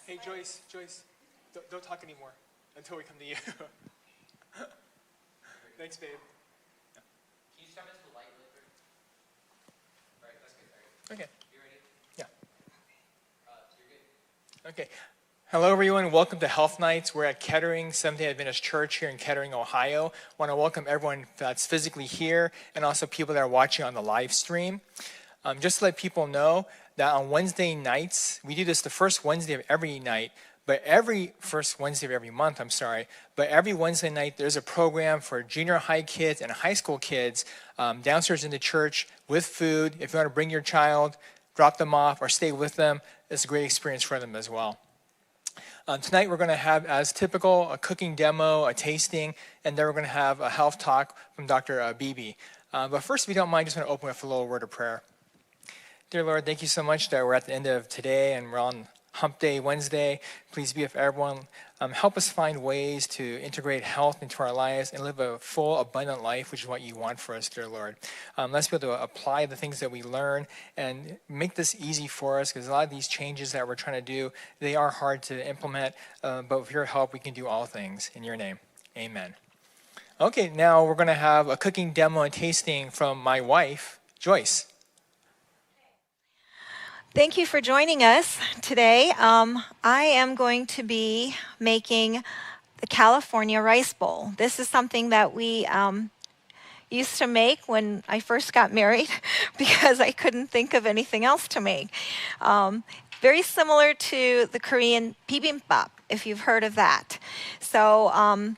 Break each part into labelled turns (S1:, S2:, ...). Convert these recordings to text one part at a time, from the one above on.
S1: Hey, Joyce, don't talk anymore until we come to you. Thanks, babe.
S2: Can you step into the light really quick? All right, that's good. All right.
S1: Okay.
S2: You ready?
S1: Yeah.
S2: You're good.
S1: Okay. Hello, everyone. Welcome to Health Nights. We're at Kettering Seventh-day Adventist Church here in Kettering, Ohio. I want to welcome everyone that's physically here and also people that are watching on the live stream. Just to let people know that on Wednesday nights, we do this the first Wednesday of every night, but first Wednesday of every month, but every Wednesday night there's a program for junior high kids and high school kids downstairs in the church with food. If you want to bring your child, drop them off or stay with them, it's a great experience for them as well. Tonight we're going to have, as typical, a cooking demo, a tasting, and then we're going to have a health talk from Dr. Beebe. But first, if you don't mind, just want to open with a little word of prayer. Dear Lord, thank you so much that we're at the end of today and we're on Hump Day Wednesday. Please be with everyone. Help us find ways to integrate health into our lives and live a full, abundant life, which is what you want for us, dear Lord. Let's be able to apply the things that we learn and make this easy for us, because a lot of these changes that we're trying to do, they are hard to implement, but with your help, we can do all things. In your name, amen. Okay, now we're going to have a cooking demo and tasting from my wife, Joyce.
S3: Thank you for joining us today. I am going to be making the California rice bowl. This is something that we used to make when I first got married because I couldn't think of anything else to make. Very similar to the Korean bibimbap, if you've heard of that. So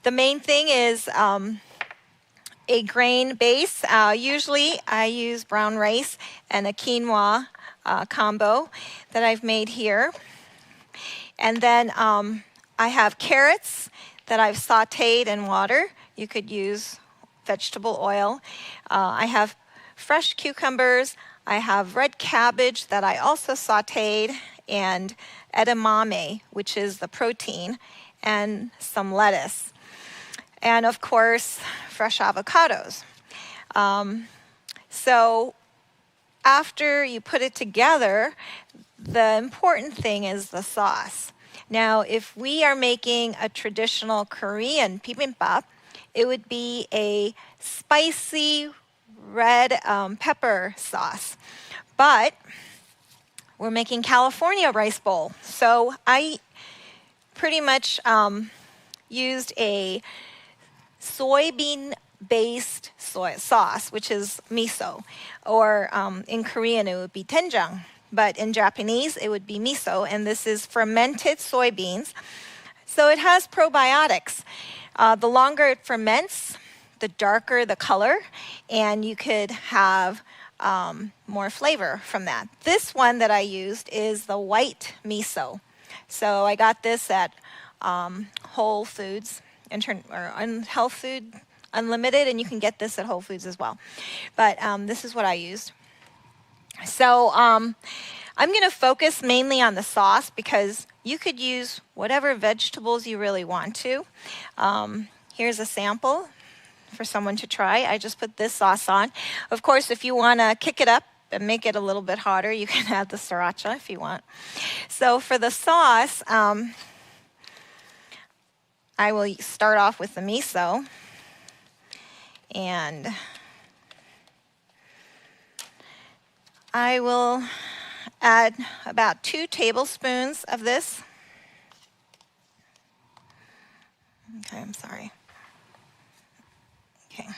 S3: the main thing is a grain base. Usually I use brown rice and a quinoa combo that I've made here. And then I have carrots that I've sauteed in water. You could use vegetable oil. I have fresh cucumbers. I have red cabbage that I also sauteed, and edamame, which is the protein, and some lettuce. And of course, fresh avocados. So after you put it together, the important thing is the sauce. Now, if we are making a traditional Korean bibimbap, it would be a spicy red pepper sauce. But we're making California rice bowl. So I pretty much used a soybean-based soy sauce, which is miso, or in Korean it would be doenjang, but in Japanese it would be miso, and this is fermented soybeans. So it has probiotics. The longer it ferments, the darker the color, and you could have more flavor from that. This one that I used is the white miso. So I got this at Whole Foods, Health Food Unlimited, and you can get this at Whole Foods as well. But this is what I used. So I'm going to focus mainly on the sauce because you could use whatever vegetables you really want to. Here's a sample for someone to try. I just put this sauce on. Of course, if you want to kick it up and make it a little bit hotter, you can add the sriracha if you want. So for the sauce, I will start off with the miso. And I will add about 2 tablespoons of this. Okay, I'm sorry. Okay.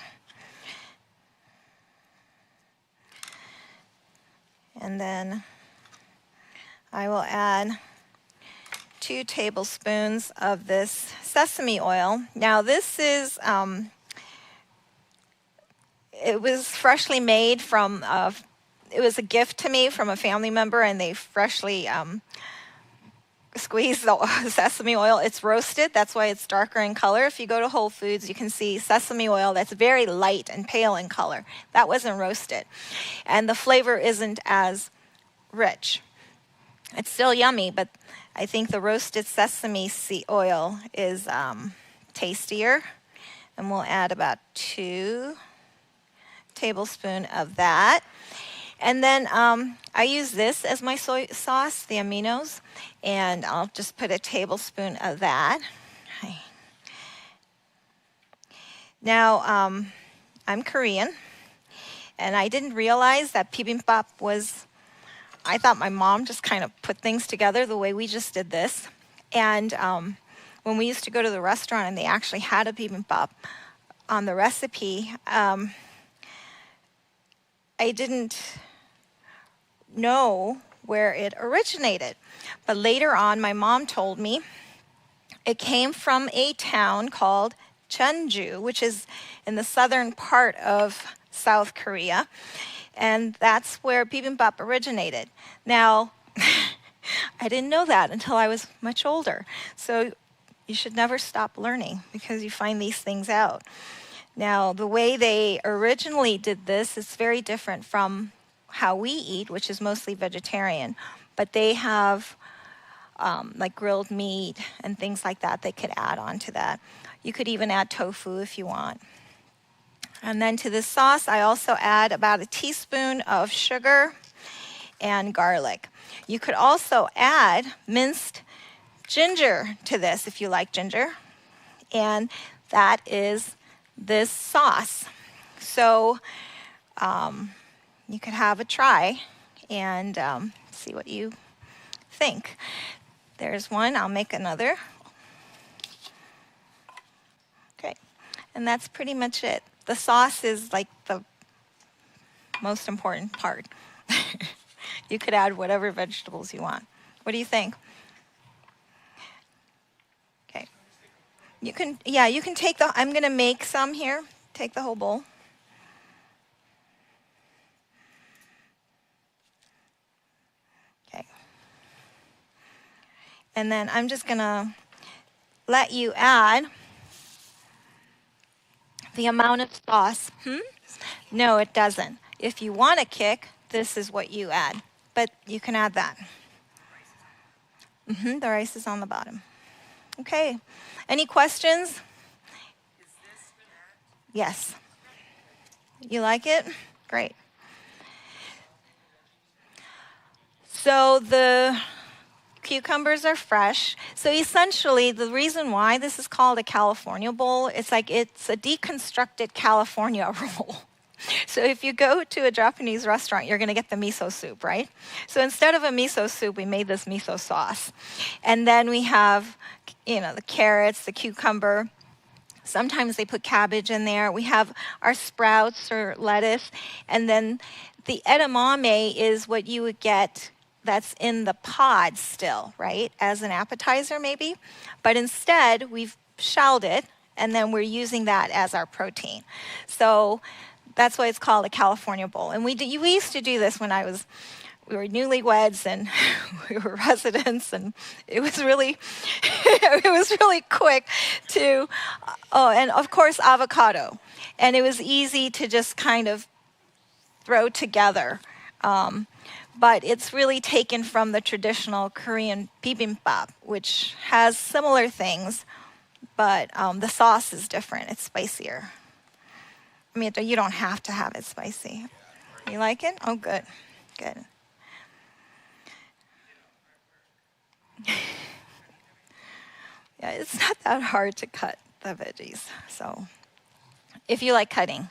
S3: And then I will add 2 tablespoons of this sesame oil. Now this is it was freshly made from, it was a gift to me from a family member, and they freshly squeezed the sesame oil. It's roasted, that's why it's darker in color. If you go to Whole Foods, you can see sesame oil that's very light and pale in color. That wasn't roasted. And the flavor isn't as rich. It's still yummy, but I think the roasted sesame seed oil is tastier. And we'll add about 2 tablespoons of that. And then I use this as my soy sauce, the aminos, and I'll just put a tablespoon of that. Okay. Now, I'm Korean, and I didn't realize that bibimbap was, I thought my mom just kind of put things together the way we just did this. And when we used to go to the restaurant and they actually had a bibimbap on the recipe, I didn't know where it originated. But later on, my mom told me it came from a town called Jeonju, which is in the southern part of South Korea. And that's where bibimbap originated. Now, I didn't know that until I was much older. So you should never stop learning because you find these things out. Now, the way they originally did this is very different from how we eat, which is mostly vegetarian. But they have like grilled meat and things like that they could add on to that. You could even add tofu if you want. And then to this sauce, I also add about a teaspoon of sugar and garlic. You could also add minced ginger to this if you like ginger. And that is this sauce. So you could have a try and see what you think. There's one. I'll make another. Okay. And that's pretty much it. The sauce is like the most important part. You could add whatever vegetables you want. What do you think? Okay. You can take I'm going to make some here. Take the whole bowl. Okay. And then I'm just going to let you add the amount of sauce. No, it doesn't. If you want a kick, this is what you add. But you can add that. The rice is on the bottom. Okay. Any questions?
S4: Is this for that?
S3: Yes. You like it? Great. So the cucumbers are fresh. So essentially, the reason why this is called a California bowl, it's a deconstructed California roll. So if you go to a Japanese restaurant, you're going to get the miso soup, right? So instead of a miso soup, we made this miso sauce. And then we have, the carrots, the cucumber. Sometimes they put cabbage in there. We have our sprouts or lettuce. And then the edamame is what you would get that's in the pod still, right? As an appetizer maybe. But instead, we've shelled it, and then we're using that as our protein. So that's why it's called a California bowl. And we used to do this when we were newlyweds and we were residents, and it was really quick to, and of course avocado. And it was easy to just kind of throw together. But it's really taken from the traditional Korean bibimbap, which has similar things, but the sauce is different. It's spicier. I mean, you don't have to have it spicy. You like it? Oh, good. Good. Yeah, it's not that hard to cut the veggies. So, if you like cutting.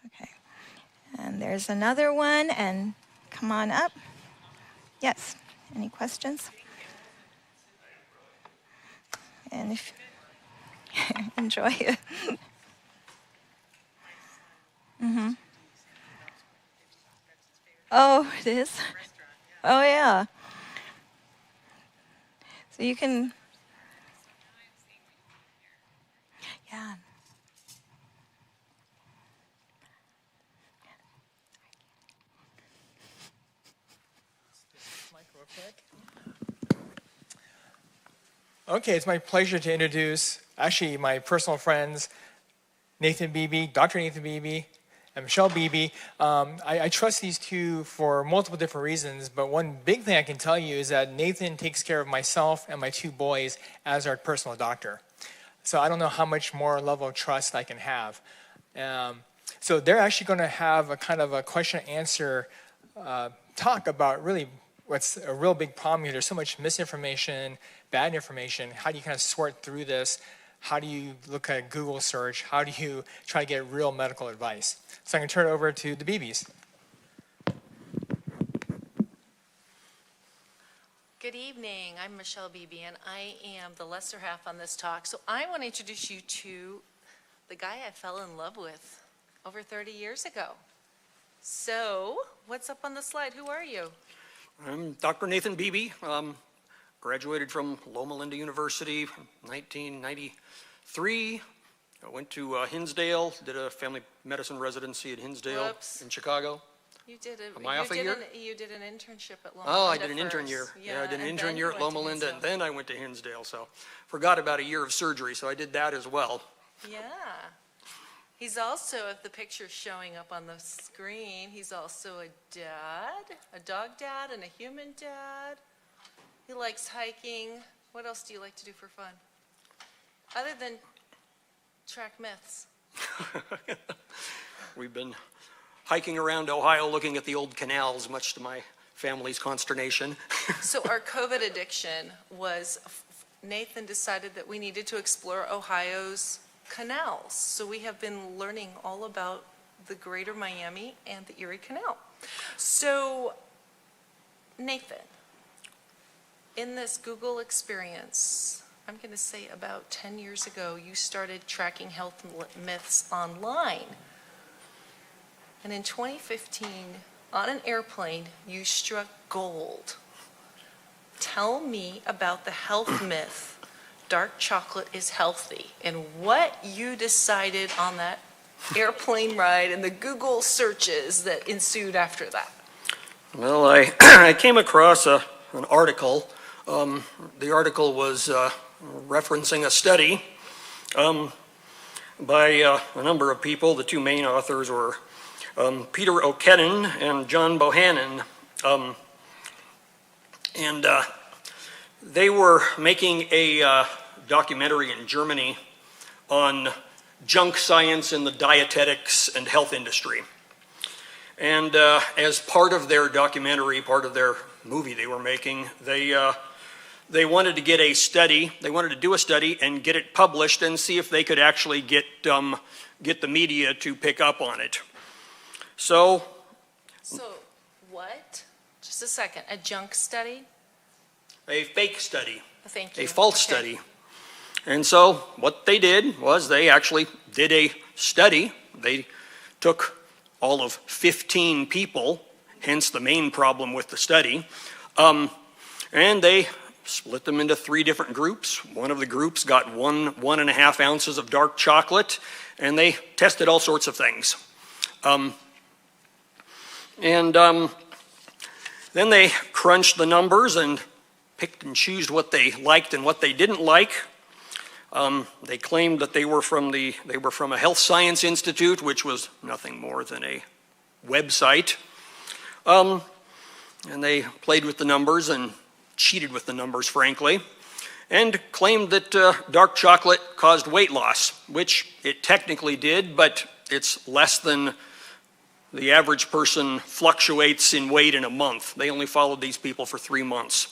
S3: Okay. And there's another one, and come on up. Yes. Any questions? And if enjoy it. Oh, it is? Oh, yeah. So you can, yeah.
S1: Okay, it's my pleasure to introduce actually my personal friends, Nathan Beebe, Dr. Nathan Beebe, and Michelle Beebe. I trust these two for multiple different reasons, but one big thing I can tell you is that Nathan takes care of myself and my two boys as our personal doctor. So I don't know how much more level of trust I can have. So they're actually going to have a kind of a question and answer talk about really what's a real big problem here. There's so much misinformation, bad information. How do you kind of sort through this? How do you look at Google search? How do you try to get real medical advice? So I'm going to turn it over to the Beebes.
S4: Good evening. I'm Michelle Beebe, and I am the lesser half on this talk. So I want to introduce you to the guy I fell in love with over 30 years ago. So what's up on the slide? Who are you?
S5: I'm Dr. Nathan Beebe. Graduated from Loma Linda University in 1993. I went to Hinsdale, did a family medicine residency at Hinsdale
S4: Whoops.
S5: in Chicago.
S4: You did
S5: Am I off a year?
S4: You did an internship at Loma
S5: Oh,
S4: Linda
S5: I did an intern
S4: first.
S5: year. Yeah, I did an
S4: and
S5: intern
S4: then
S5: year
S4: you
S5: at
S4: went to
S5: Loma Linda, and
S4: Hinsdale.
S5: then I went to Hinsdale. So forgot about a year of surgery, so I did that as well.
S4: Yeah. He's also, if the picture's showing up on the screen, he's also a dad, a dog dad and a human dad. He likes hiking. What else do you like to do for fun? Other than track myths.
S5: We've been hiking around Ohio looking at the old canals, much to my family's consternation.
S4: So our COVID addiction was, Nathan decided that we needed to explore Ohio's canals. So we have been learning all about the greater Miami and the Erie Canal. So Nathan, in this Google experience, I'm going to say about 10 years ago, you started tracking health myths online. And in 2015, on an airplane, you struck gold. Tell me about the health myth, dark chocolate is healthy, and what you decided on that airplane ride and the Google searches that ensued after that.
S5: Well, I came across an article. The article was referencing a study by a number of people. The two main authors were Peter O'Kennon and John Bohannon. And they were making a documentary in Germany on junk science in the dietetics and health industry. And as part of their documentary, part of their movie they were making, they wanted to get a study, they wanted to do a study and get it published and see if they could actually get the media to pick up on it. So
S4: what? Just a second, a junk study?
S5: a fake study,
S4: Thank you.
S5: a false study. And so what they did was they actually did a study. They took all of 15 people, hence the main problem with the study, and they split them into 3 different groups. One of the groups got 1.5 ounces of dark chocolate, and they tested all sorts of things. Then they crunched the numbers and picked and chose what they liked and what they didn't like. They claimed that they were from a health science institute, which was nothing more than a website. And they played with the numbers and cheated with the numbers, frankly, and claimed that dark chocolate caused weight loss, which it technically did, but it's less than the average person fluctuates in weight in a month. They only followed these people for 3 months.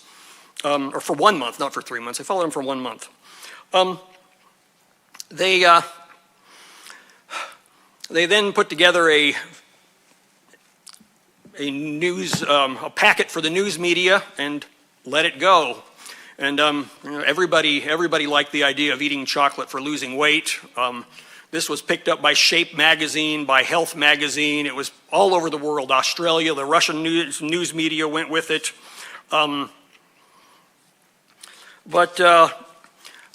S5: Or for 1 month, not for 3 months. They followed them for 1 month. They then put together a packet for the news media and let it go. And everybody liked the idea of eating chocolate for losing weight. This was picked up by Shape magazine, by Health magazine. It was all over the world. Australia, the Russian news media went with it. But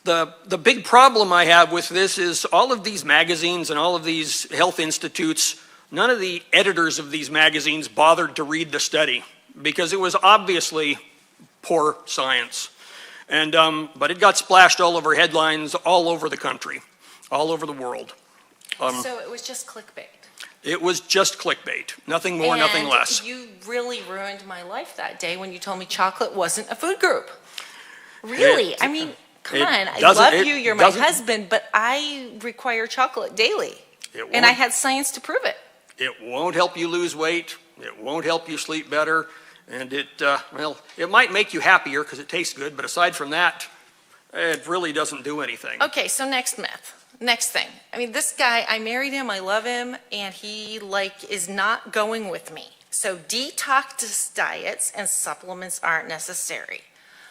S5: the big problem I have with this is all of these magazines and all of these health institutes, none of the editors of these magazines bothered to read the study because it was obviously poor science. And but it got splashed all over headlines all over the country, all over the world.
S4: So it was just clickbait.
S5: It was just clickbait, nothing more, nothing less.
S4: You really ruined my life that day when you told me chocolate wasn't a food group. Really? I mean, Come
S5: It
S4: on, I
S5: doesn't-
S4: love
S5: it
S4: you, you're my
S5: doesn't-
S4: husband, but I require chocolate daily.
S5: It
S4: And I
S5: won't-
S4: had science to prove it.
S5: It won't help you lose weight. It won't help you sleep better. And it might make you happier because it tastes good, but aside from that, it really doesn't do anything.
S4: Okay, so next myth. Next thing. I mean, this guy, I married him, I love him, and he is not going with me. So detox diets and supplements aren't necessary.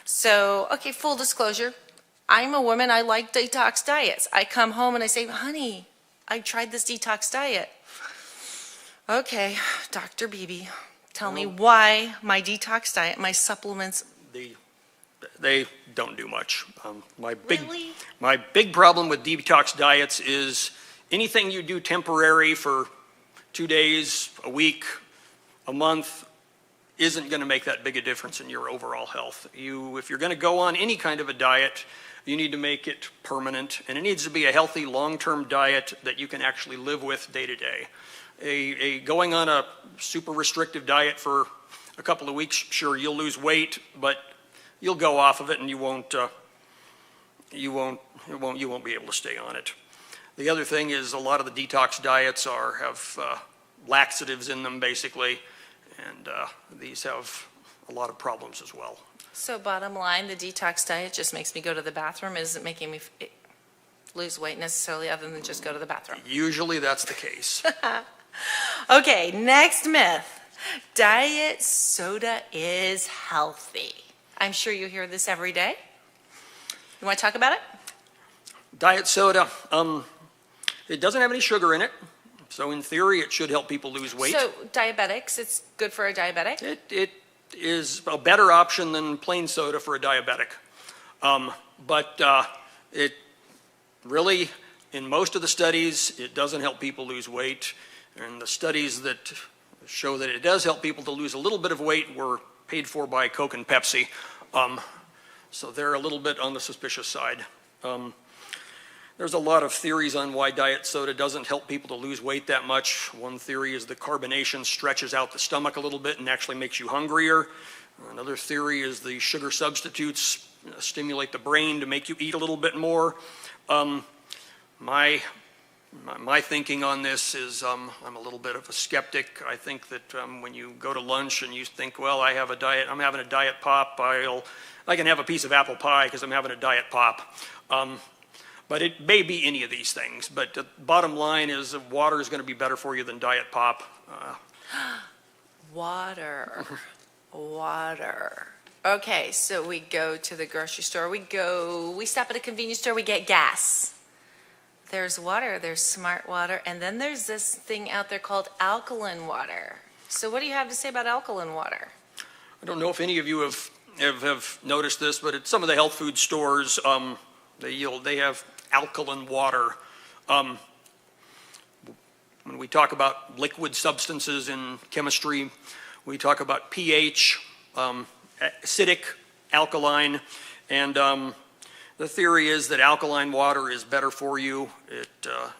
S4: So, okay, full disclosure, I'm a woman, I like detox diets. I come home and I say, honey, I tried this detox diet. Okay, Dr. Beebe, tell me why my detox diet, my supplements.
S5: They don't do much.
S4: Really?
S5: My big problem with detox diets is anything you do temporary for 2 days, a week, a month, isn't going to make that big a difference in your overall health. If you're going to go on any kind of a diet, you need to make it permanent, and it needs to be a healthy long-term diet that you can actually live with day to day. Going on a super restrictive diet for a couple of weeks, sure, you'll lose weight, but you'll go off of it and you won't be able to stay on it. The other thing is a lot of the detox diets have laxatives in them basically, and these have a lot of problems as well.
S4: So bottom line, the detox diet just makes me go to the bathroom. It isn't making me lose weight necessarily other than just go to the bathroom.
S5: Usually that's the case.
S4: Okay, next myth. Diet soda is healthy. I'm sure you hear this every day. You want to talk about it?
S5: Diet soda, it doesn't have any sugar in it, so in theory it should help people lose weight.
S4: So diabetics, it's good for a diabetic?
S5: It is a better option than plain soda for a diabetic. But it really, in most of the studies, it doesn't help people lose weight. And the studies that show that it does help people to lose a little bit of weight were paid for by Coke and Pepsi. So they're a little bit on the suspicious side. There's a lot of theories on why diet soda doesn't help people to lose weight that much. One theory is the carbonation stretches out the stomach a little bit and actually makes you hungrier. Another theory is the sugar substitutes stimulate the brain to make you eat a little bit more. My thinking on this is I'm a little bit of a skeptic. I think that when you go to lunch and you think, well, I have a diet, I'm having a diet pop, I can have a piece of apple pie because I'm having a diet pop. But it may be any of these things. But the bottom line is that water is going to be better for you than diet pop.
S4: Water. Water. Okay, so we go to the grocery store. We stop at a convenience store, we get gas. There's water, there's smart water, and then there's this thing out there called alkaline water. So what do you have to say about alkaline water?
S5: I don't know if any of you have noticed this, but at some of the health food stores, they have alkaline water. When we talk about liquid substances in chemistry, we talk about pH, acidic, alkaline, and the theory is that alkaline water is better for you. A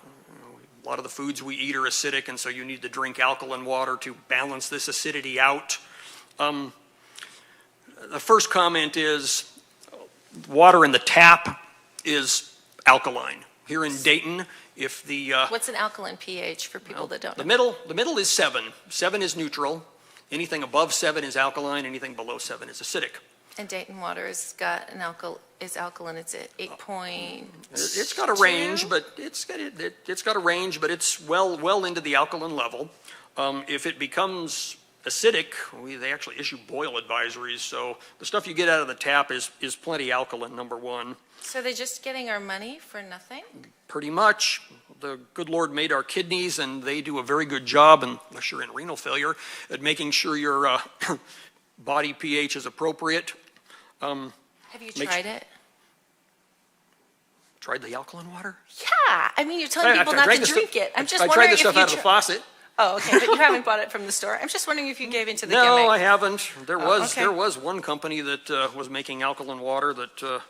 S5: lot of the foods we eat are acidic, and so you need to drink alkaline water to balance this acidity out. The first comment is water in the tap is alkaline. Here in Dayton, if the
S4: What's an alkaline pH for people that don't know?
S5: the middle is 7. 7 is neutral. Anything above 7 is alkaline. Anything below 7 is acidic.
S4: And Dayton water has got an alkaline. It's at 8.2.
S5: It's got a range, but it's got a range, but it's well into the alkaline level. If it becomes acidic, they actually issue boil advisories. So the stuff you get out of the tap is plenty alkaline. Number one.
S4: So they're just getting our money for nothing?
S5: Pretty much. The good Lord made our kidneys, and they do a very good job, unless you're in renal failure, at making sure your body pH is appropriate.
S4: Have you tried it?
S5: Tried the alkaline water?
S4: Yeah. I mean, you're telling people not to drink it. I'm just
S5: I
S4: wondering
S5: tried the
S4: if
S5: stuff
S4: you
S5: out of the faucet.
S4: Oh, okay. But you haven't bought it from the store. I'm just wondering if you gave into the
S5: No,
S4: gimmick.
S5: I haven't. There
S4: okay.
S5: was one company that was making alkaline water that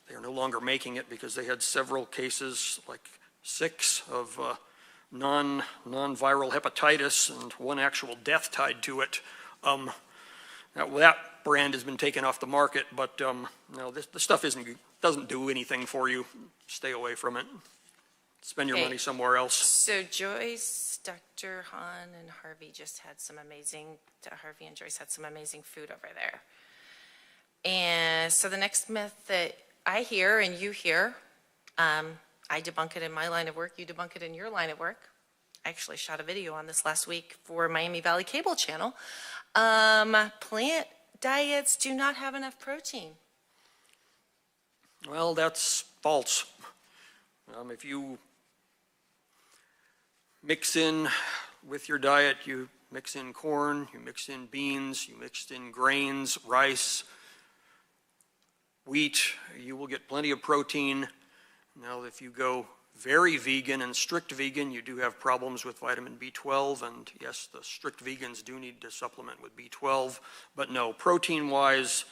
S5: they are no longer making it because they had several cases, like 6 of non-viral hepatitis and 1 actual death tied to it. That brand has been taken off the market, but no, the stuff doesn't do anything for you. Stay away from it. Spend your
S4: Okay.
S5: money somewhere else.
S4: So Joyce, Dr. Hahn, and Harvey just had some amazing, Harvey and Joyce had some amazing food over there. And so the next myth that I hear and you hear, I debunk it in my line of work, you debunk it in your line of work. I actually shot a video on this last week for Miami Valley Cable Channel. Plant diets do not have enough protein.
S5: Well, that's false. If you mix in with your diet, you mix in corn, you mix in beans, you mix in grains, rice, wheat, you will get plenty of protein. Now, if you go very vegan and strict vegan, you do have problems with vitamin B12, and yes, the strict vegans do need to supplement with B12, but no, protein-wise,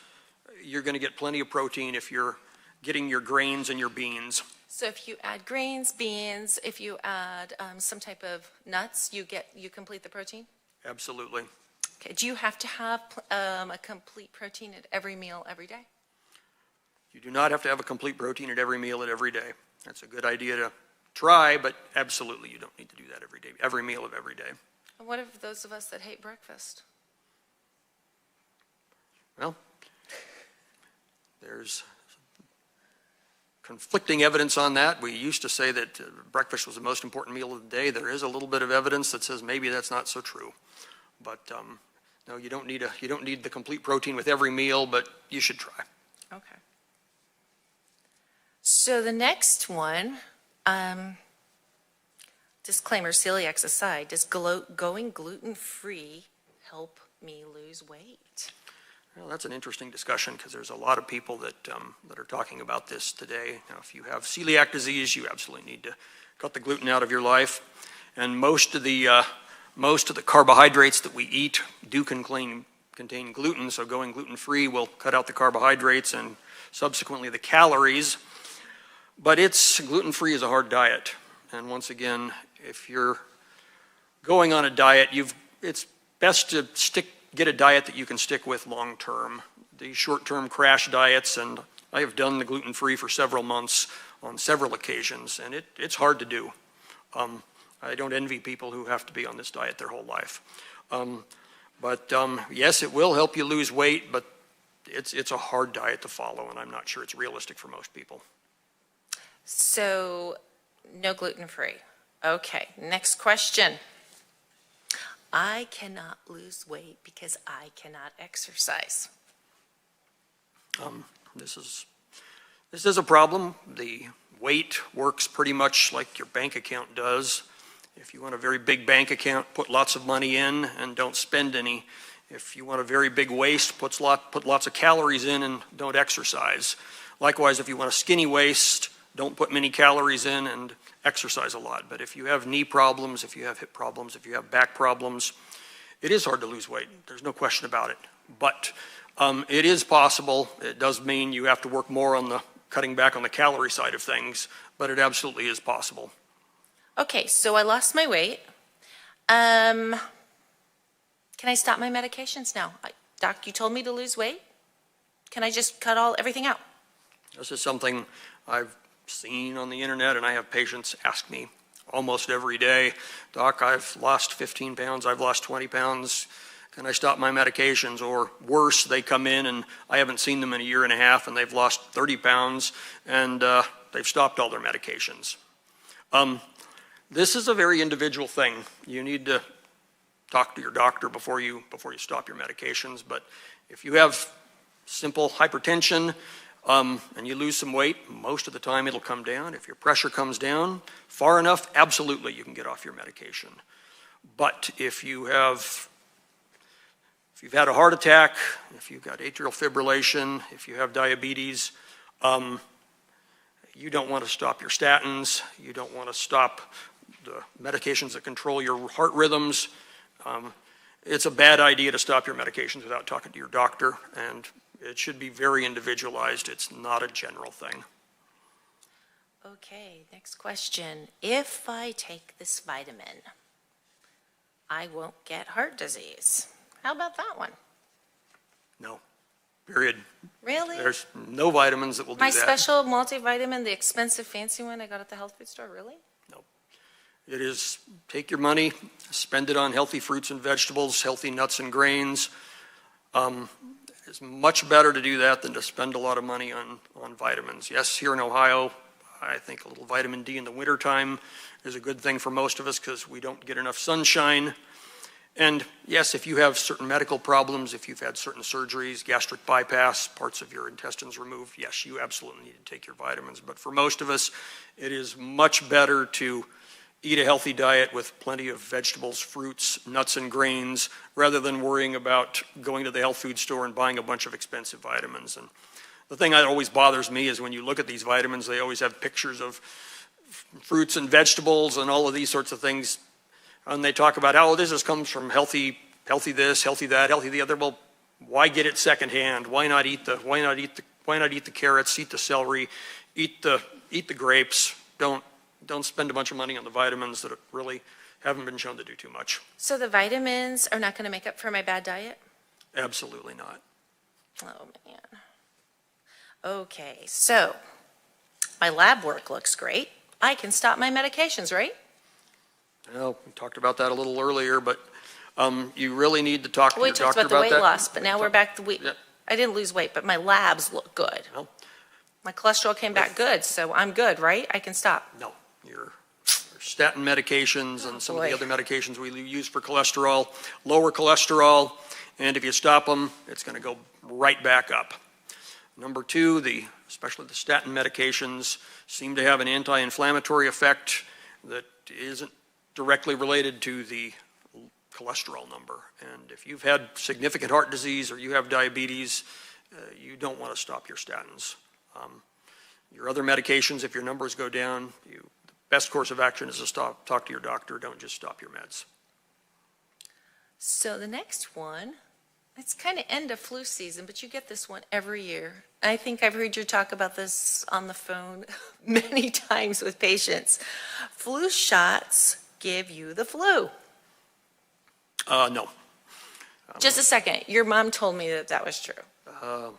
S5: you're going to get plenty of protein if you're getting your grains and your beans.
S4: So if you add grains, beans, if you add some type of nuts, you complete the protein?
S5: Absolutely.
S4: Okay. Do you have to have a complete protein at every meal every day?
S5: You do not have to have a complete protein at every meal at every day. That's a good idea to try, but absolutely you don't need to do that every day, every meal of every day.
S4: And what of those of us that hate breakfast?
S5: Well, there's conflicting evidence on that. We used to say that breakfast was the most important meal of the day. There is a little bit of evidence that says maybe that's not so true. But no, you don't need the complete protein with every meal, but you should try.
S4: Okay. So the next one, disclaimer, celiacs aside, does going gluten-free help me lose weight?
S5: Well, that's an interesting discussion because there's a lot of people that are talking about this today. Now, if you have celiac disease, you absolutely need to cut the gluten out of your life. And most of the carbohydrates that we eat do contain gluten, so going gluten-free will cut out the carbohydrates and subsequently the calories. But gluten-free is a hard diet. And once again, if you're going on a diet, it's best to get a diet that you can stick with long term. The short-term crash diets, and I have done the gluten-free for several months on several occasions, and it's hard to do. I don't envy people who have to be on this diet their whole life. But yes, it will help you lose weight, but it's a hard diet to follow, and I'm not sure it's realistic for most people.
S4: So, no gluten-free. Okay, next question. I cannot lose weight because I cannot exercise.
S5: This is a problem. The weight works pretty much like your bank account does. If you want a very big bank account, put lots of money in and don't spend any. If you want a very big waist, put lots of calories in and don't exercise. Likewise, if you want a skinny waist, don't put many calories in and exercise a lot. But if you have knee problems, if you have hip problems, if you have back problems, it is hard to lose weight. There's no question about it. But it is possible. It does mean you have to work more on the cutting back on the calorie side of things, but it absolutely is possible.
S4: Okay, so I lost my weight. Can I stop my medications now? Doc, you told me to lose weight. Can I just cut everything out?
S5: This is something I've seen on the internet, and I have patients ask me almost every day, Doc, I've lost 15 pounds, I've lost 20 pounds, can I stop my medications? Or worse, they come in and I haven't seen them in a year and a half and they've lost 30 pounds and they've stopped all their medications. This is a very individual thing. You need to talk to your doctor before you stop your medications, but if you have simple hypertension, and you lose some weight, most of the time it'll come down. If your pressure comes down far enough, absolutely you can get off your medication. But if you've had a heart attack, if you've got atrial fibrillation, if you have diabetes, you don't want to stop your statins, you don't want to stop the medications that control your heart rhythms. It's a bad idea to stop your medications without talking to your doctor, and it should be very individualized. It's not a general thing.
S4: Okay, next question. If I take this vitamin, I won't get heart disease. How about that one?
S5: No. period.
S4: Really?
S5: There's no vitamins that will do
S4: My
S5: that.
S4: special multivitamin, the expensive fancy one I got at the health food store, really?
S5: No. It is, take your money, spend it on healthy fruits and vegetables, healthy nuts and grains. It's much better to do that than to spend a lot of money on vitamins. Yes, here in Ohio, I think a little vitamin D in the wintertime is a good thing for most of us because we don't get enough sunshine. And yes, if you have certain medical problems, if you've had certain surgeries, gastric bypass, parts of your intestines removed, yes, you absolutely need to take your vitamins. But for most of us, it is much better to eat a healthy diet with plenty of vegetables, fruits, nuts, and grains, rather than worrying about going to the health food store and buying a bunch of expensive vitamins. And the thing that always bothers me is when you look at these vitamins, they always have pictures of fruits and vegetables and all of these sorts of things. And they talk about how this comes from healthy this, healthy that, healthy the other. Well, why get it secondhand? Why not eat the carrots, eat the celery, eat the grapes? Don't spend a bunch of money on the vitamins that really haven't been shown to do too much.
S4: So the vitamins are not going to make up for my bad diet?
S5: Absolutely not.
S4: Oh, man. Okay, so my lab work looks great. I can stop my medications, right?
S5: Well, we talked about that a little earlier, but you really need to talk to
S4: We
S5: your
S4: talked
S5: doctor
S4: about the weight
S5: that.
S4: loss, but now we're back to weight.
S5: Yeah.
S4: I didn't lose weight, but my labs look good.
S5: Well,
S4: My cholesterol came back good, so I'm good, right? I can stop.
S5: no, your statin medications and some of the
S4: boy.
S5: other medications we use for cholesterol lower cholesterol, and if you stop them, it's going to go right back up. Number two, especially the statin medications seem to have an anti-inflammatory effect that isn't directly related to the cholesterol number. And if you've had significant heart disease or you have diabetes, you don't want to stop your statins. Your other medications, if your numbers go down, the best course of action is to talk to your doctor. Don't just stop your meds.
S4: So the next one, it's kind of end of flu season, but you get this one every year. I think I've heard you talk about this on the phone many times with patients. Flu shots give you the flu.
S5: No.
S4: Just a second. Your mom told me that was true.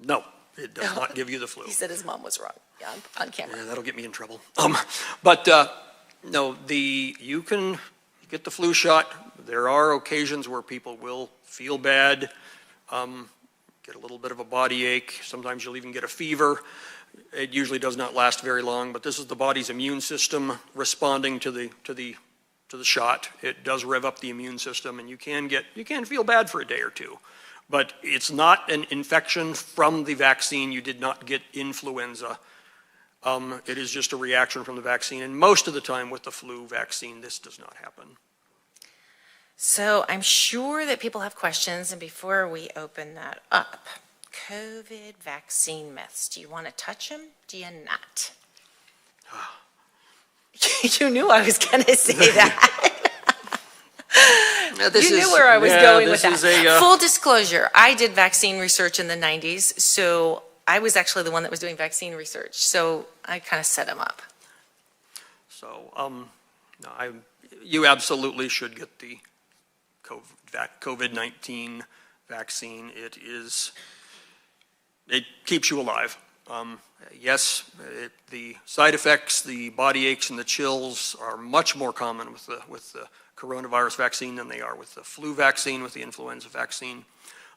S5: No, it does not give you the flu.
S4: He said his mom was wrong. Yeah, on camera.
S5: Yeah, that'll get me in trouble. But no, you can get the flu shot. There are occasions where people will feel bad, get a little bit of a body ache. Sometimes you'll even get a fever. It usually does not last very long, but this is the body's immune system responding to the shot. It does rev up the immune system, and you can feel bad for a day or two. But it's not an infection from the vaccine. You did not get influenza. It is just a reaction from the vaccine. And most of the time with the flu vaccine, this does not happen.
S4: So I'm sure that people have questions, and before we open that up, COVID vaccine myths. Do you want to touch them? Do you not? You knew I was going to say that. You knew where I was going with that. Full disclosure, I did vaccine research in the 90s, so I was actually the one that was doing vaccine research, so I kind of set them up.
S5: So no, you absolutely should get the COVID-19 vaccine. It keeps you alive. Yes, the side effects, the body aches and the chills are much more common with the coronavirus vaccine than they are with the flu vaccine, with the influenza vaccine.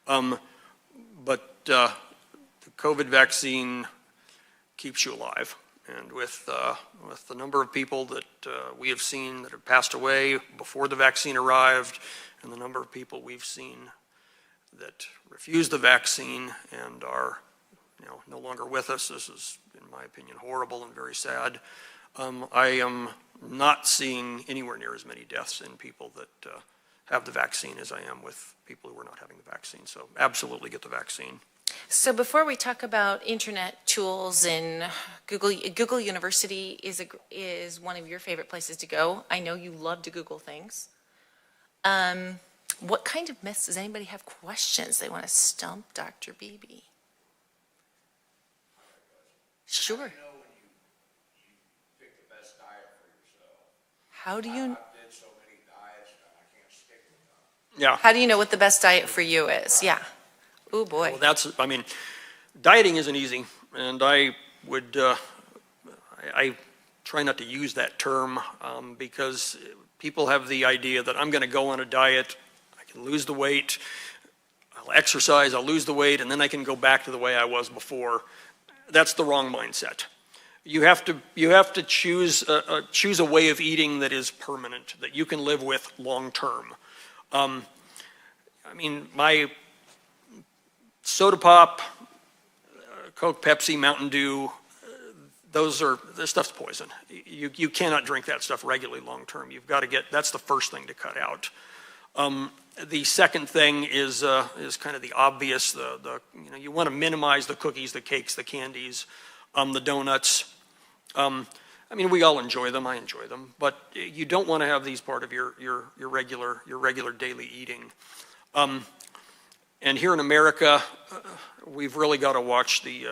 S5: But the COVID vaccine keeps you alive. And with the number of people that we have seen that have passed away before the vaccine arrived, and the number of people we've seen that refused the vaccine and are no longer with us, this is, in my opinion, horrible and very sad. I am not seeing anywhere near as many deaths in people that have the vaccine as I am with people who are not having the vaccine. So absolutely get the vaccine.
S4: So before we talk about internet tools and Google University is one of your favorite places to go. I know you love to Google things. What kind of myths, does anybody have questions they want to stump Dr. Beebe? Sure.
S6: How do you know when you pick the best diet for yourself?
S4: How do you?
S6: I've did so many diets and I can't stick with them.
S5: Yeah.
S4: How do you know what the best diet for you is? Yeah. Oh, boy.
S5: Well, I mean, dieting isn't easy, and I would, I try not to use that term because people have the idea that I'm going to go on a diet, I can lose the weight, I'll exercise, I'll lose the weight, and then I can go back to the way I was before. That's the wrong mindset. You have to choose a way of eating that is permanent, that you can live with long term. I mean, my soda pop, Coke, Pepsi, Mountain Dew, this stuff's poison. You cannot drink that stuff regularly long term. You've got to that's the first thing to cut out. The second thing is kind of the obvious. You want to minimize the cookies, the cakes, the candies, the donuts. I mean, we all enjoy them. I enjoy them, but you don't want to have these part of your regular daily eating. And here in America, we've really got to watch the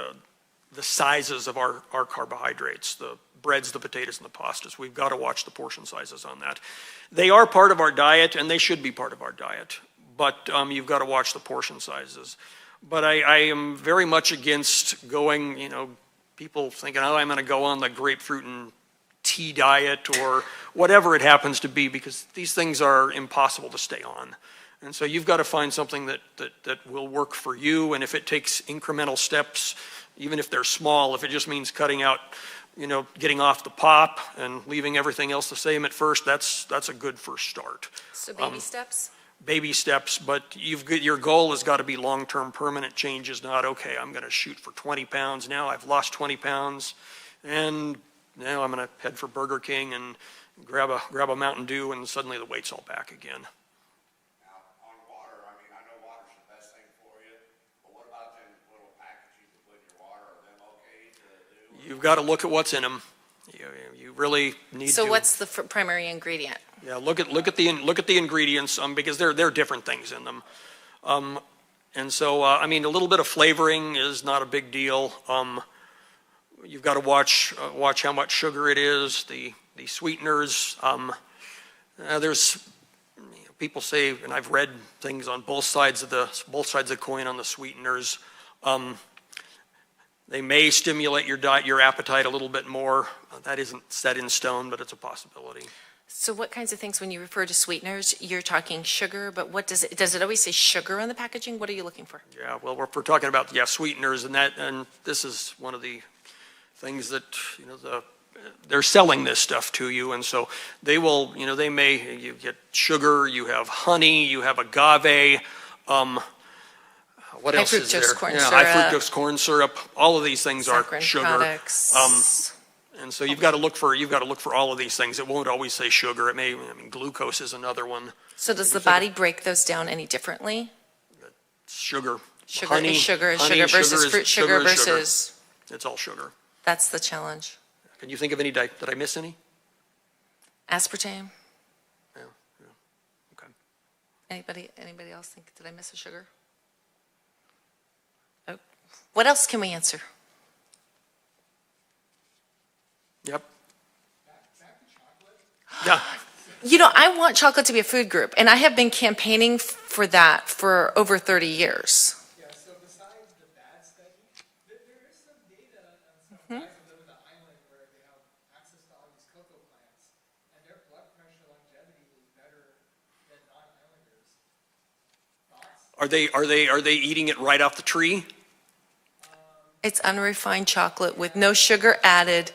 S5: sizes of our carbohydrates, the breads, the potatoes, and the pastas. We've got to watch the portion sizes on that. They are part of our diet, and they should be part of our diet, but you've got to watch the portion sizes. But I am very much against going, people thinking, oh, I'm going to go on the grapefruit and tea diet or whatever it happens to be, because these things are impossible to stay on. And so you've got to find something that will work for you, and if it takes incremental steps, even if they're small, if it just means cutting out, getting off the pop and leaving everything else the same at first, that's a good first start.
S4: So baby steps?
S5: Baby steps, but your goal has got to be long-term permanent changes, not, okay, I'm going to shoot for 20 pounds. Now I've lost 20 pounds, and now I'm going to head for Burger King and grab a Mountain Dew, and suddenly the weight's all back again. You've got to look at what's in them. You really need to.
S4: So what's the primary ingredient?
S5: Yeah, look at the ingredients because they're different things in them. And so I mean, a little bit of flavoring is not a big deal. You've got to watch how much sugar it is. The sweeteners. There's people say, and I've read things on both sides of the coin on the sweeteners. They may stimulate your appetite a little bit more. That isn't set in stone, but it's a possibility.
S4: So what kinds of things, when you refer to sweeteners, you're talking sugar, but what does it always say sugar on the packaging? What are you looking for?
S5: Yeah, well, we're talking about, sweeteners, and this is one of the things that, they're selling this stuff to you, and so they will, you get sugar, you have honey, you have agave, what else is there? High fructose corn syrup. All of these things are sugar.
S4: Products.
S5: And so you've got to look for all of these things. It won't always say sugar. Glucose is another one.
S4: So does the body break those down any differently?
S5: Sugar.
S4: Honey, sugar versus fruit sugar versus.
S5: It's all sugar.
S4: That's the challenge.
S5: Can you think of any? Did I miss any?
S4: Aspartame.
S5: Yeah. Okay.
S4: Anybody else think? Did I miss a sugar? What else can we answer?
S5: Yep. Yeah.
S4: I want chocolate to be a food group, and I have been campaigning for that for over 30 years.
S1: Yeah, so besides the bad study, there is some data on some guys who live in the island where they have access to all these cocoa plants, and their blood pressure longevity is better than non-islanders. Thoughts?
S5: Are they eating it right off the tree?
S4: It's unrefined chocolate with no sugar added.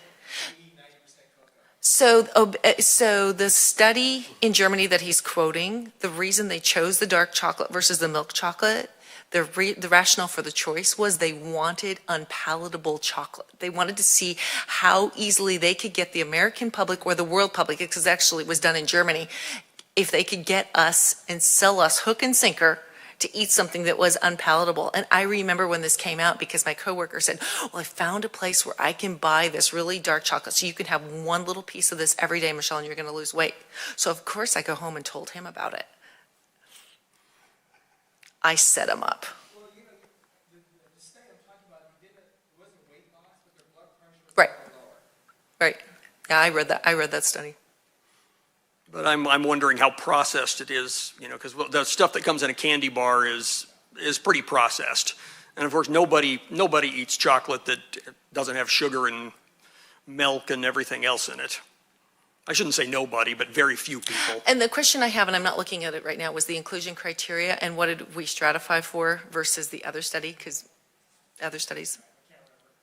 S4: So the study in Germany that he's quoting, the reason they chose the dark chocolate versus the milk chocolate, the rationale for the choice was they wanted unpalatable chocolate. They wanted to see how easily they could get the American public or the world public, because actually it was done in Germany, if they could get us and sell us hook and sinker to eat something that was unpalatable. And I remember when this came out because my coworker said, well, I found a place where I can buy this really dark chocolate so you can have one little piece of this every day, Michelle, and you're going to lose weight. So of course I go home and told him about it. I set him up.
S1: Well, the study I'm talking about, it wasn't weight loss, but their blood pressure was lower.
S4: Right. Yeah, I read that study.
S5: But I'm wondering how processed it is, because the stuff that comes in a candy bar is is pretty processed. And of course, nobody eats chocolate that doesn't have sugar and milk and everything else in it. I shouldn't say nobody, but very few people.
S4: And the question I have, and I'm not looking at it right now, was the inclusion criteria and what did we stratify for versus the other study? Because other studies,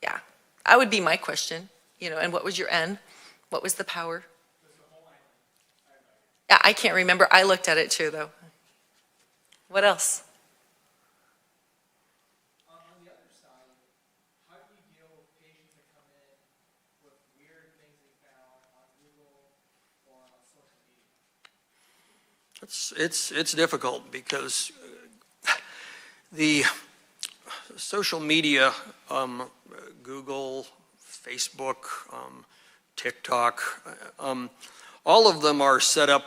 S4: yeah, that would be my question. And what was your N? What was the power? Yeah, I can't remember. I looked at it too, though. What else?
S1: On the other side, how do you deal with patients that come in with weird things they found on Google or on social media?
S5: It's difficult because the social media, Google, Facebook, TikTok, all of them are set up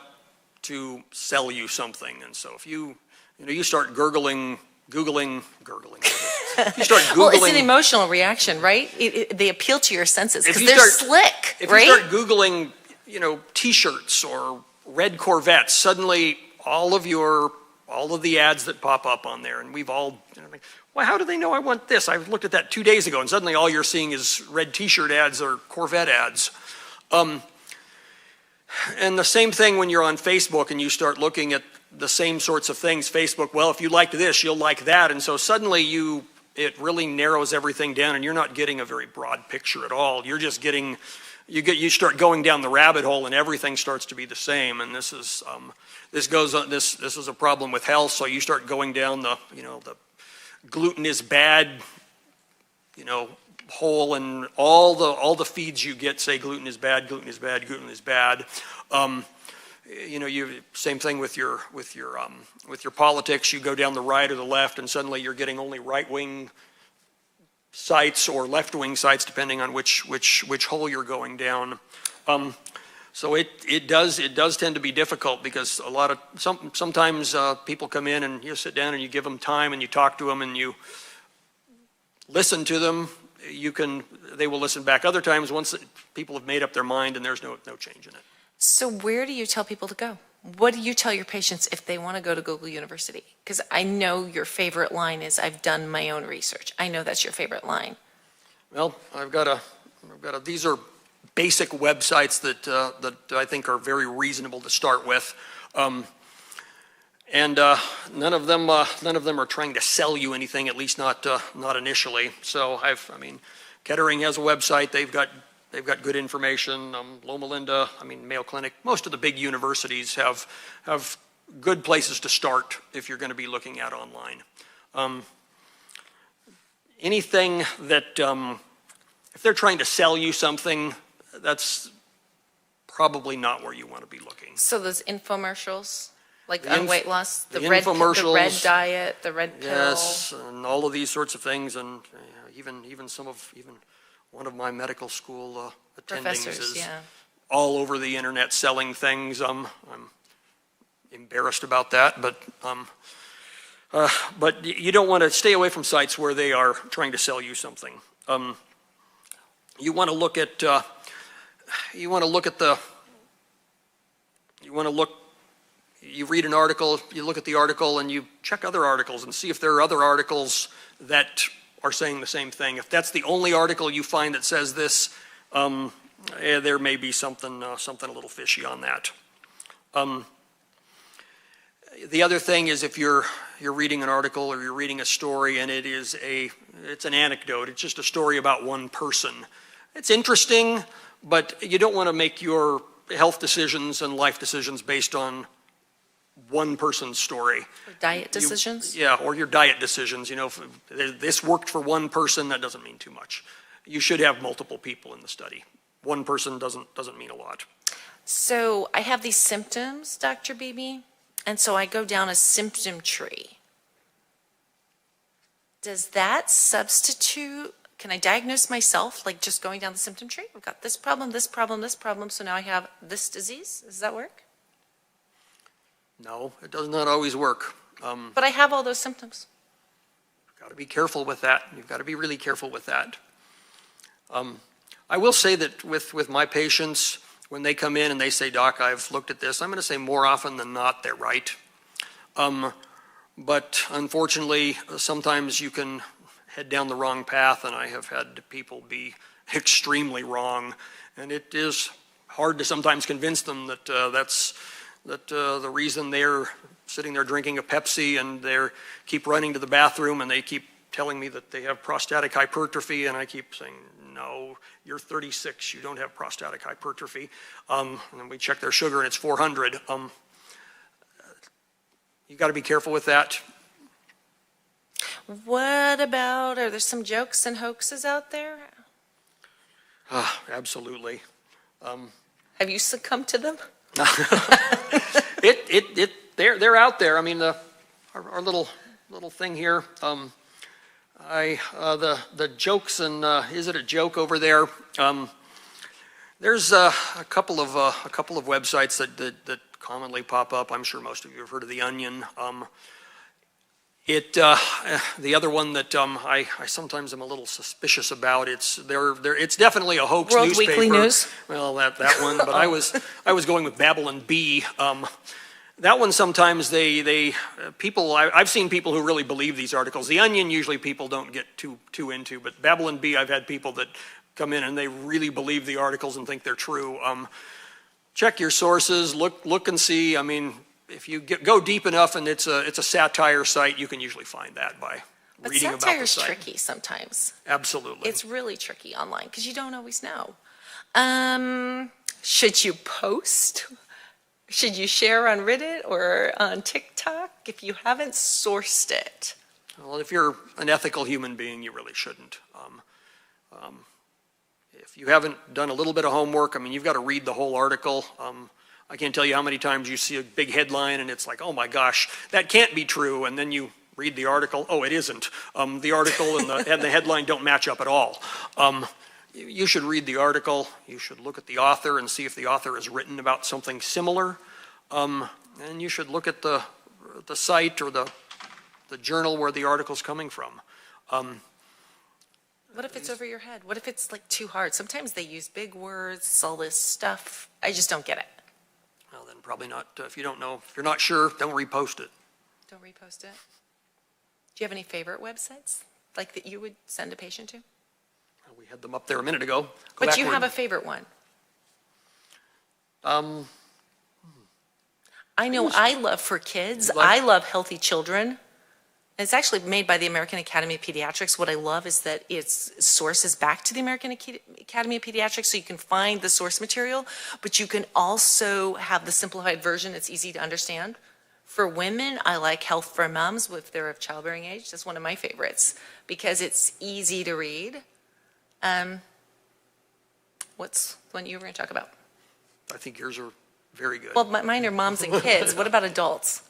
S5: to sell you something. And so if you start Googling, you start Googling.
S4: Well, it's an emotional reaction, right? They appeal to your senses because they're slick,
S5: if
S4: right?
S5: you start Googling, T-shirts or red Corvettes, suddenly all of the ads that pop up on there, and we've all, well, how do they know I want this? I looked at that 2 days ago, and suddenly all you're seeing is red T-shirt ads or Corvette ads. And the same thing when you're on Facebook and you start looking at the same sorts of things. Facebook, well, if you like this, you'll like that. And so suddenly it really narrows everything down and you're not getting a very broad picture at all. You're just getting, you start going down the rabbit hole and everything starts to be the same. And this is a problem with health. So you start going down the gluten is bad, hole, and all the feeds you get say gluten is bad, gluten is bad, gluten is bad. Same thing with your politics. You go down the right or the left, and suddenly you're getting only right-wing sites or left-wing sites, depending on which hole you're going down. So it does tend to be difficult because sometimes people come in and you sit down and you give them time and you talk to them and you listen to them. They will listen back. Other times, once people have made up their mind and there's no change in it.
S4: So where do you tell people to go? What do you tell your patients if they want to go to Google University? Because I know your favorite line is, I've done my own research. I know that's your favorite line.
S5: Well, these are basic websites that I think are very reasonable to start with. And none of them are trying to sell you anything, at least not initially. So Kettering has a website. They've got good information. Loma Linda, Mayo Clinic. Most of the big universities have good places to start if you're going to be looking at online. Anything that if they're trying to sell you something, that's probably not where you want to be looking.
S4: So those infomercials, like on weight loss, the red diet, the red pill.
S5: Yes, and all of these sorts of things, and even one of my medical school attendings is all over the internet selling things. I'm embarrassed about that, but you don't want to stay away from sites where they are trying to sell you something. You want to look at you read an article, you look at the article, and you check other articles and see if there are other articles that are saying the same thing. If that's the only article you find that says this, there may be something a little fishy on that. The other thing is if you're reading an article or you're reading a story and it's an anecdote, it's just a story about one person. It's interesting, but you don't want to make your health decisions and life decisions based on one person's story.
S4: Or diet decisions?
S5: Or your diet decisions. If this worked for one person, that doesn't mean too much. You should have multiple people in the study. One person doesn't mean a lot.
S4: So I have these symptoms, Dr. Beebe, and so I go down a symptom tree. Does that substitute, can I diagnose myself, like just going down the symptom tree? I've got this problem, this problem, this problem, so now I have this disease. Does that work?
S5: No, it does not always work.
S4: But I have all those symptoms.
S5: You've got to be careful with that. You've got to be really careful with that. I will say that with my patients, when they come in and they say, Doc, I've looked at this, I'm going to say more often than not, they're right. But unfortunately, sometimes you can head down the wrong path, and I have had people be extremely wrong. And it is hard to sometimes convince them that the reason they're sitting there drinking a Pepsi and they keep running to the bathroom and they keep telling me that they have prostatic hypertrophy, and I keep saying, no, you're 36, you don't have prostatic hypertrophy. And then we check their sugar and it's 400. You got to be careful with that.
S4: What about, are there some jokes and hoaxes out there?
S5: Absolutely.
S4: Have you succumbed to them?
S5: They're out there. I mean, our little thing here. The jokes and is it a joke over there? There's a couple of websites that commonly pop up. I'm sure most of you have heard of The Onion. The other one that I sometimes am a little suspicious about. It's definitely a hoax
S4: World
S5: newspaper.
S4: Weekly News.
S5: Well, that one. But I was going with Babylon Bee. That one sometimes I've seen people who really believe these articles. The Onion usually people don't get too into, but Babylon Bee I've had people that come in and they really believe the articles and think they're true. Check your sources. Look and see. I mean, if you go deep enough and it's a satire site, you can usually find that by reading about the site.
S4: But satire is tricky sometimes.
S5: Absolutely.
S4: It's really tricky online because you don't always know. Should you post? Should you share on Reddit or on TikTok if you haven't sourced it?
S5: Well, if you're an ethical human being, you really shouldn't. If you haven't done a little bit of homework, I mean, you've got to read the whole article. I can't tell you how many times you see a big headline and it's like, oh my gosh, that can't be true. And then you read the article, oh, it isn't. The article and the headline don't match up at all. You should read the article. You should look at the author and see if the author has written about something similar. And you should look at the site or the journal where the article's coming from.
S4: What if it's over your head? What if it's like too hard? Sometimes they use big words, all this stuff. I just don't get it.
S5: Well, then probably not. If you don't know, if you're not sure, don't repost it.
S4: Don't repost it. Do you have any favorite websites like that you would send a patient to?
S5: Well, we had them up there a minute ago.
S4: But you have a favorite one. I know I love for kids. I love Healthy Children. It's actually made by the American Academy of Pediatrics. What I love is that its sources back to the American Academy of Pediatrics, so you can find the source material, but you can also have the simplified version. It's easy to understand. For women, I like Health for Moms if they're of childbearing age. That's one of my favorites because it's easy to read. What's the one you were going to talk about?
S5: I think yours are very good.
S4: Well, mine are moms and kids. What about adults?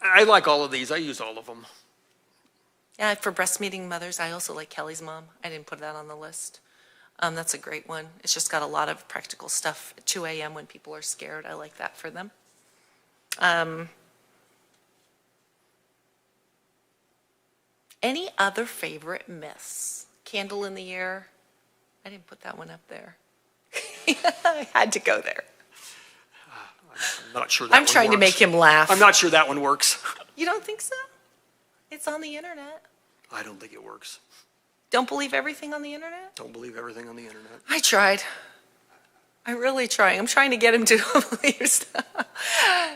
S5: I like all of these. I use all of them.
S4: Yeah, for breastfeeding mothers, I also like Kelly's Mom. I didn't put that on the list. That's a great one. It's just got a lot of practical stuff at 2 a.m. when people are scared. I like that for them. Any other favorite myths? Candle in the Air. I didn't put that one up there. I had to go there.
S5: I'm not sure that one
S4: I'm trying to
S5: works.
S4: make him laugh.
S5: I'm not sure that one works.
S4: You don't think so? It's on the internet.
S5: I don't think it works.
S4: Don't believe everything on the internet?
S5: Don't believe everything on the internet.
S4: I tried. I really tried. I'm trying to get him to believe stuff.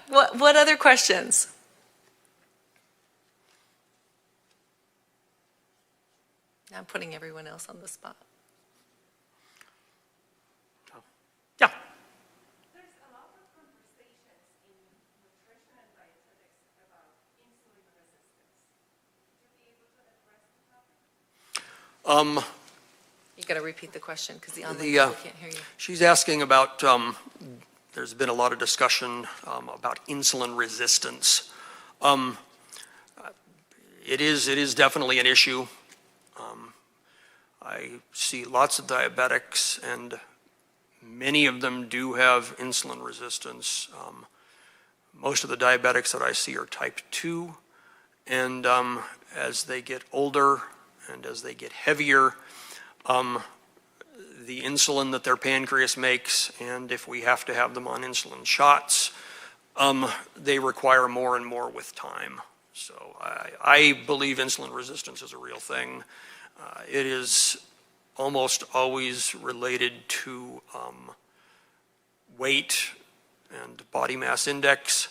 S4: What other questions? Now I'm putting everyone else on the spot.
S5: Yeah.
S7: There's a lot of conversations in nutrition and dietetics about insulin resistance. Would you be able to address the topic?
S4: You got to repeat the question because the online people can't hear you.
S5: She's asking about, there's been a lot of discussion about insulin resistance. It is definitely an issue. I see lots of diabetics and many of them do have insulin resistance. Most of the diabetics that I see are type 2, and as they get older and as they get heavier, the insulin that their pancreas makes, and if we have to have them on insulin shots, they require more and more with time. So I believe insulin resistance is a real thing. It is almost always related to weight and body mass index.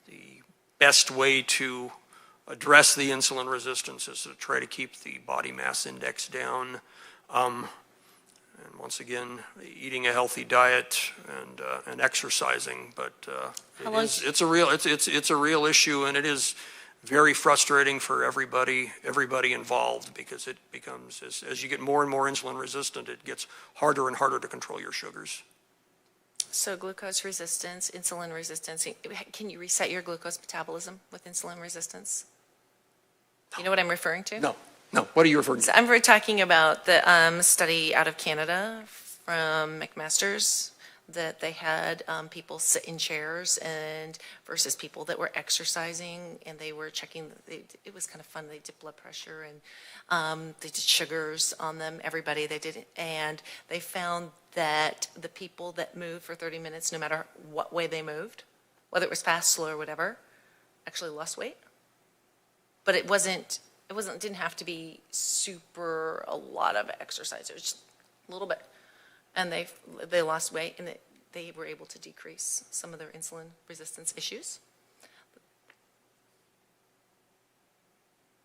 S5: The best way to address the insulin resistance is to try to keep the body mass index down. And once again, eating a healthy diet and exercising. But it's a real issue, and it is very frustrating for everybody involved, because it becomes, as you get more and more insulin resistant, it gets harder and harder to control your sugars.
S4: So glucose resistance, insulin resistance, can you reset your glucose metabolism with insulin resistance? You know what I'm referring to?
S5: No. What are you referring to?
S4: So I'm talking about the study out of Canada from McMaster's, that they had people sit in chairs and versus people that were exercising, and they were checking. It was kind of fun. They did blood pressure, and they did sugars on them. Everybody, they did it, and they found that the people that moved for 30 minutes, no matter what way they moved, whether it was fast, slow, or whatever, actually lost weight. But it didn't have to be super a lot of exercise. It was just a little bit. And they lost weight, and they were able to decrease some of their insulin resistance issues.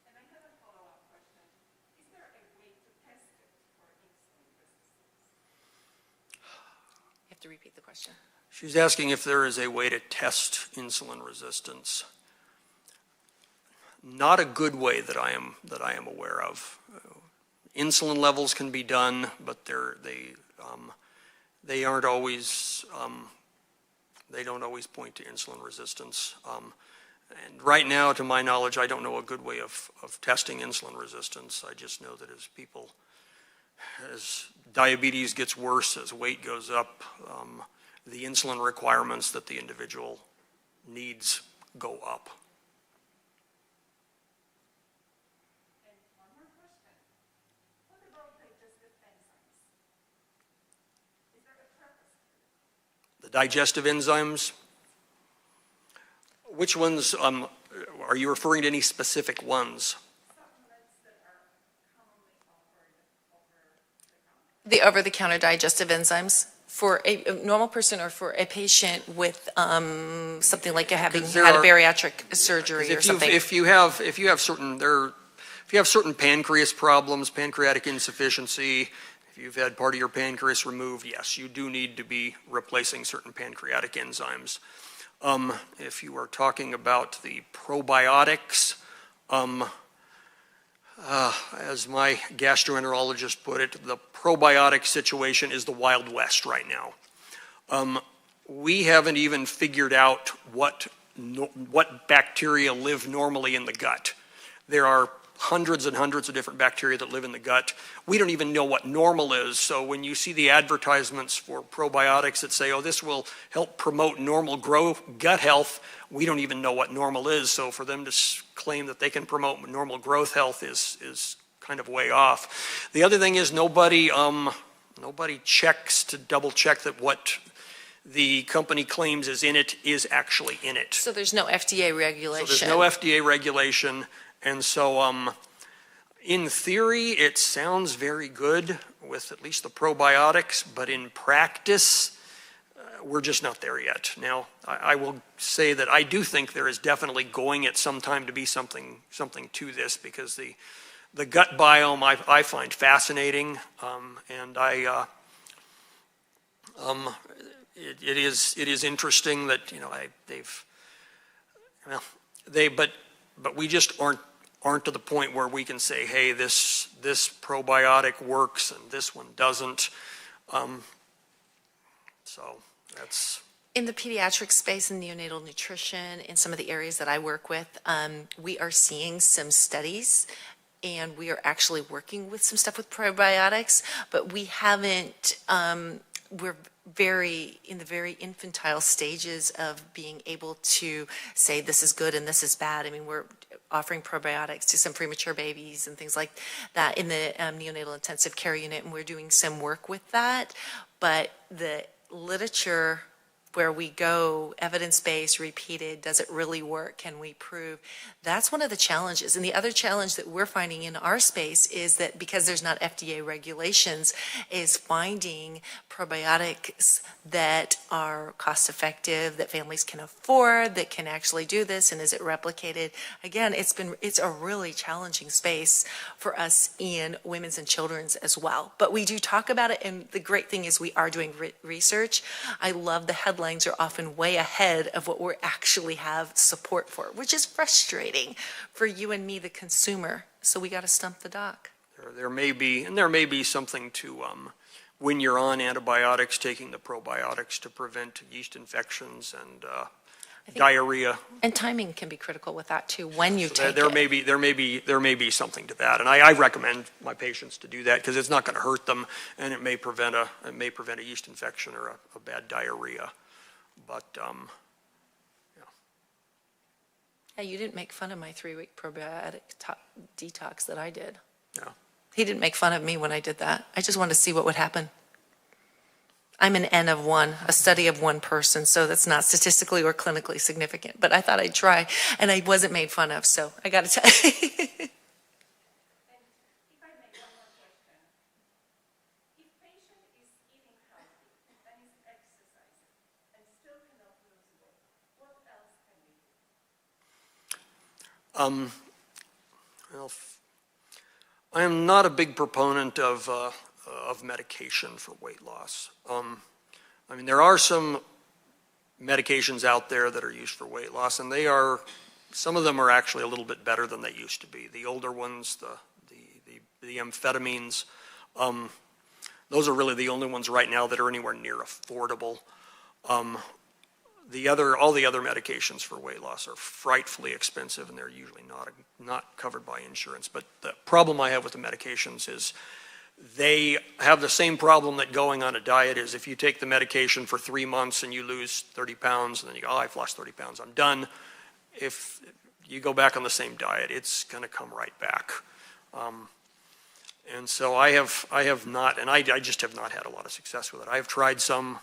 S7: And I have a follow-up question. Is there a way to test it for insulin resistance?
S4: You have to repeat the question.
S5: She's asking if there is a way to test insulin resistance. Not a good way that I am aware of. Insulin levels can be done, but they aren't always. They don't always point to insulin resistance. And right now, to my knowledge, I don't know a good way of testing insulin resistance. I just know that as diabetes gets worse, as weight goes up, the insulin requirements that the individual needs go up. Digestive enzymes. Which ones, are you referring to any specific ones?
S4: The over-the-counter digestive enzymes for a normal person, or for a patient with something like having had a bariatric surgery or something.
S5: If you have certain pancreas problems, pancreatic insufficiency, if you've had part of your pancreas removed, yes, you do need to be replacing certain pancreatic enzymes. If you are talking about the probiotics, as my gastroenterologist put it, the probiotic situation is the Wild West right now. We haven't even figured out what bacteria live normally in the gut. There are hundreds and hundreds of different bacteria that live in the gut. We don't even know what normal is. So when you see the advertisements for probiotics that say, oh, this will help promote normal gut health, we don't even know what normal is. So for them to claim that they can promote normal growth health is kind of way off. The other thing is nobody checks to double check that what the company claims is in it is actually in it.
S4: So there's no FDA regulation.
S5: So there's no FDA regulation. And so in theory, it sounds very good with at least the probiotics, but in practice, we're just not there yet. Now, I will say that I do think there is definitely going at some time to be something to this, because the gut biome I find fascinating, and it is interesting that but we just aren't to the point where we can say, hey, this probiotic works and this one doesn't. So that's.
S4: In the pediatric space and neonatal nutrition, in some of the areas that I work with, we are seeing some studies, and we are actually working with some stuff with probiotics, but we haven't, we're in the very infantile stages of being able to say this is good and this is bad. I mean, we're offering probiotics to some premature babies and things like that in the neonatal intensive care unit, and we're doing some work with that. But the literature where we go evidence-based, repeated, does it really work, can we prove? That's one of the challenges. And the other challenge that we're finding in our space is that because there's not FDA regulations, is finding probiotics that are cost-effective, that families can afford, that can actually do this, and is it replicated? Again, it's a really challenging space for us in women's and children's as well. But we do talk about it, and the great thing is we are doing research. I love the headlines are often way ahead of what we actually have support for, which is frustrating for you and me, the consumer. So we got to stump the doc.
S5: There may be something to, when you're on antibiotics, taking the probiotics to prevent yeast infections and diarrhea.
S4: And timing can be critical with that too, when you take
S5: There
S4: it.
S5: may be something to that, and I recommend my patients to do that because it's not going to hurt them, and it may prevent a yeast infection or a bad diarrhea. But
S4: Yeah, you didn't make fun of my 3-week probiotic detox that I did.
S5: yeah.
S4: He didn't make fun of me when I did that. I just wanted to see what would happen. I'm an N of 1, a study of 1 person, so that's not statistically or clinically significant. But I thought I'd try, and I wasn't made fun of, so I got to tell you.
S7: And if I make one more question, if patient is eating healthy and is exercising and still cannot lose weight, what else can we do?
S5: Well, I am not a big proponent of medication for weight loss. I mean, there are some medications out there that are used for weight loss, and some of them are actually a little bit better than they used to be. The older ones, the amphetamines, those are really the only ones right now that are anywhere near affordable. All the other medications for weight loss are frightfully expensive, and they're usually not covered by insurance. But the problem I have with the medications is they have the same problem that going on a diet is. If you take the medication for 3 months and you lose 30 pounds, and then you go, oh, I've lost 30 pounds, I'm done. If you go back on the same diet, it's going to come right back. And so I have not, and I just have not had a lot of success with it. I have tried some,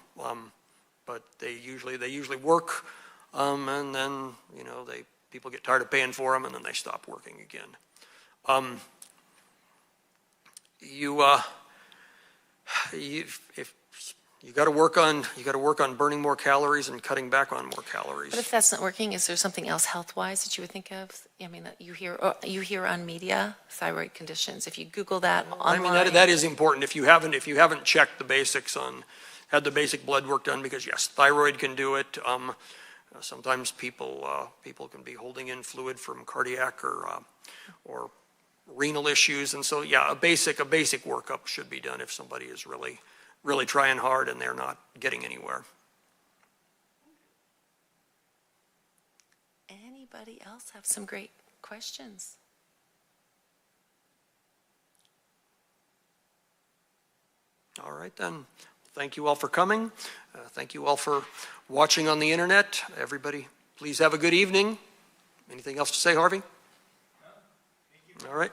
S5: but they usually work, and then people get tired of paying for them, and then they stop working again. You got to work on burning more calories and cutting back on more calories.
S4: But if that's not working, is there something else health-wise that you would think of? I mean, that you hear on media, thyroid conditions. If you Google that online.
S5: I mean, that is important. If you haven't checked the basics had the basic blood work done, because yes, thyroid can do it. Sometimes people can be holding in fluid from cardiac or renal issues, and so yeah, a basic workup should be done if somebody is really trying hard and they're not getting anywhere.
S4: Anybody else have some great questions?
S5: All right then. Thank you all for coming. Thank you all for watching on the internet. Everybody, please have a good evening. Anything else to say, Harvey? No. Thank you. All right.